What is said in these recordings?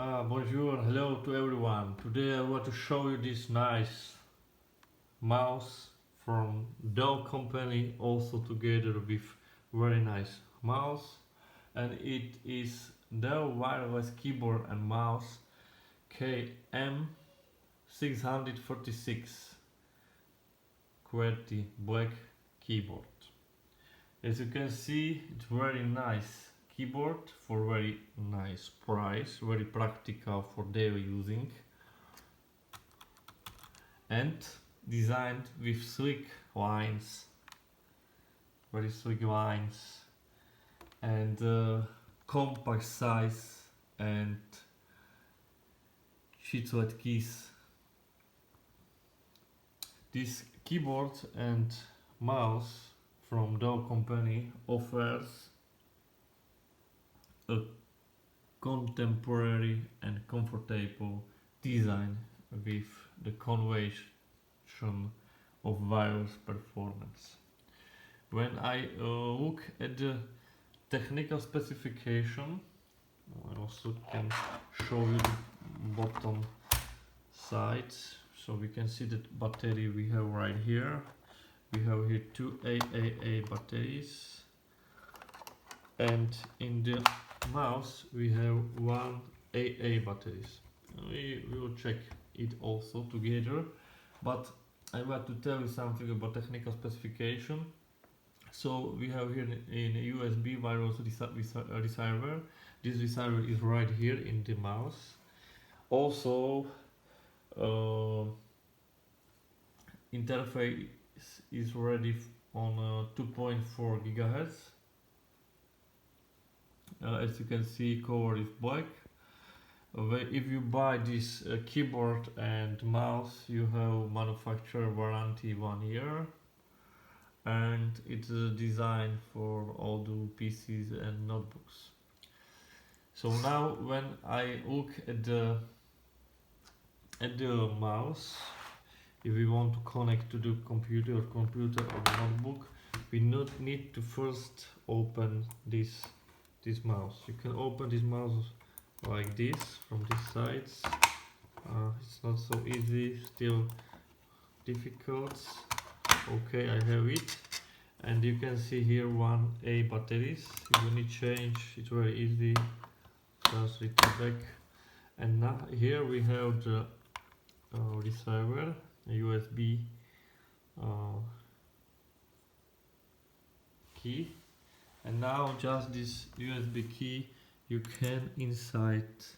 Bonjour, hello to everyone. Today I want to show you this nice mouse from Dell company, also together with very nice mouse, and it is Dell wireless keyboard and mouse KM636 QWERTY black keyboard. As you can see, it's very nice keyboard for very nice price, very practical for daily using, and designed with sleek lines, very sleek lines, and compact size and chiclet keys. This keyboard and mouse from Dell company offers a contemporary and comfortable design with the combination of various performance. When I look at the technical specification, I also can show you the bottom side, so we can see that battery we have right here. We have here two AAA batteries, and in the mouse we have one AA batteries. We will check it also together, but I want to tell you something about technical specification. So we have here in a USB wireless receiver. This receiver is right here in the mouse. Also, interface is ready on 2.4 GHz. As you can see, color is black. If you buy this keyboard and mouse, you have manufacturer warranty 1 year, and it's designed for all the PCs and notebooks. So now when I look at the mouse, if we want to connect to the computer or notebook, we need to first open this mouse. You can open this mouse like this from this side. It's not so easy, still difficult. Okay, I have it, and you can see here one A batteries. If you need change, it's very easy. Just return back, and now here we have the receiver, a USB key, and now just this USB key you can insert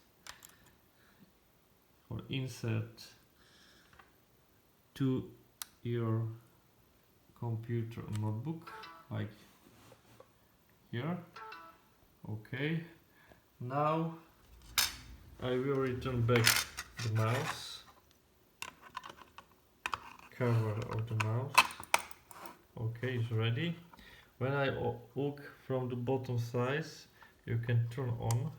to your computer or notebook, like here. Okay, now I will return back the mouse, cover of the mouse. Okay, it's ready. When I look from the bottom side, you can turn on.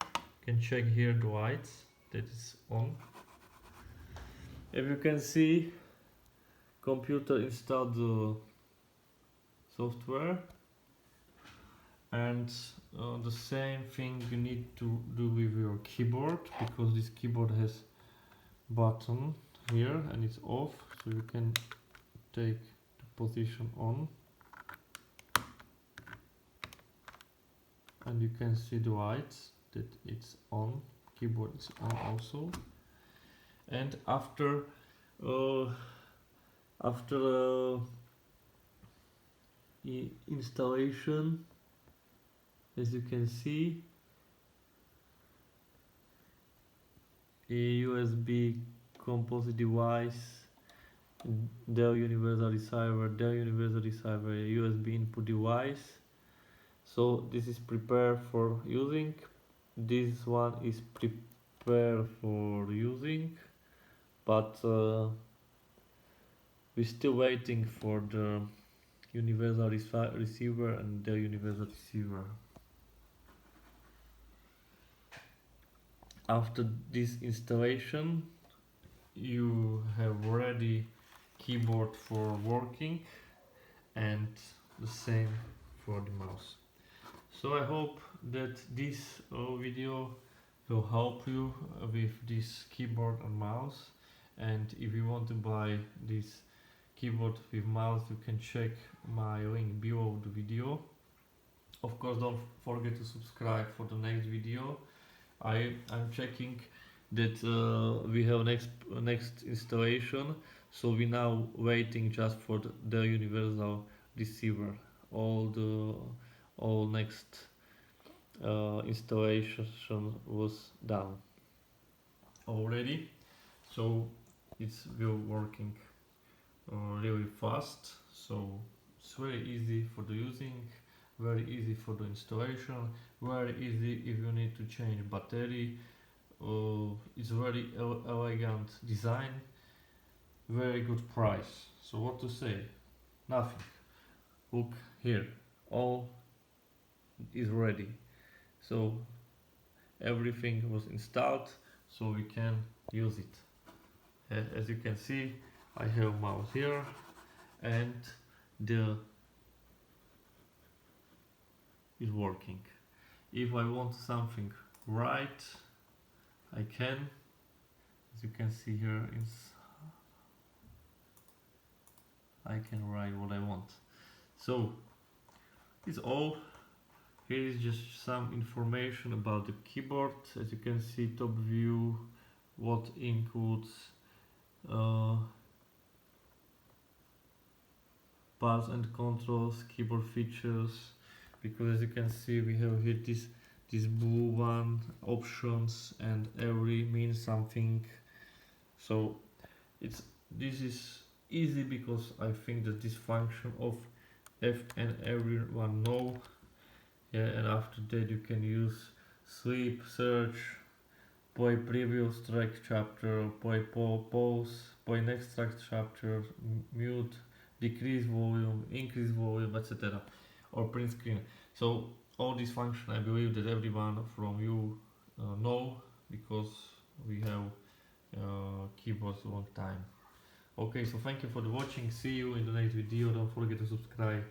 You can check here the lights that is on. If you can see, computer installed the software, and the same thing you need to do with your keyboard, because this keyboard has button here and it's off, so you can take the position on, and you can see the lights that it's on. Keyboard is on also, and after installation, as you can see, a USB composite device, Dell Universal Receiver, a USB input device. So this is prepared for using. This one is prepared for using, but we're still waiting for the Universal Receiver and the Universal Receiver. After this installation, you have ready keyboard for working, and the same for the mouse. So I hope that this video will help you with this keyboard and mouse, and if you want to buy this keyboard with mouse, you can check my link below the video. Of course, don't forget to subscribe for the next video. I'm checking that we have next installation, so we now waiting just for the universal receiver. All next installation was done already, so it's will working really fast. So it's very easy for the using, very easy for the installation, very easy if you need to change battery. It's very elegant design, very good price. So what to say? Nothing. Look here, all is ready. So everything was installed, so we can use it. As you can see, I have mouse here, and the is working. If I want something right, I can. As you can see here, I can write what I want. So it's all. Here is just some information about the keyboard. As you can see, top view, what includes paths and controls, keyboard features. Because as you can see, we have here this blue one, options, and every means something. So this is easy because I think that this function of F and everyone know. Yeah, and after that you can use sleep, search, play previous track chapter, play pause, play next track chapter, mute, decrease volume, increase volume, etc. or print screen. So all these functions I believe that everyone from you know, because we have keyboards a long time. Okay, so thank you for the watching. See you in the next video. Don't forget to subscribe.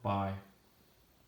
Bye.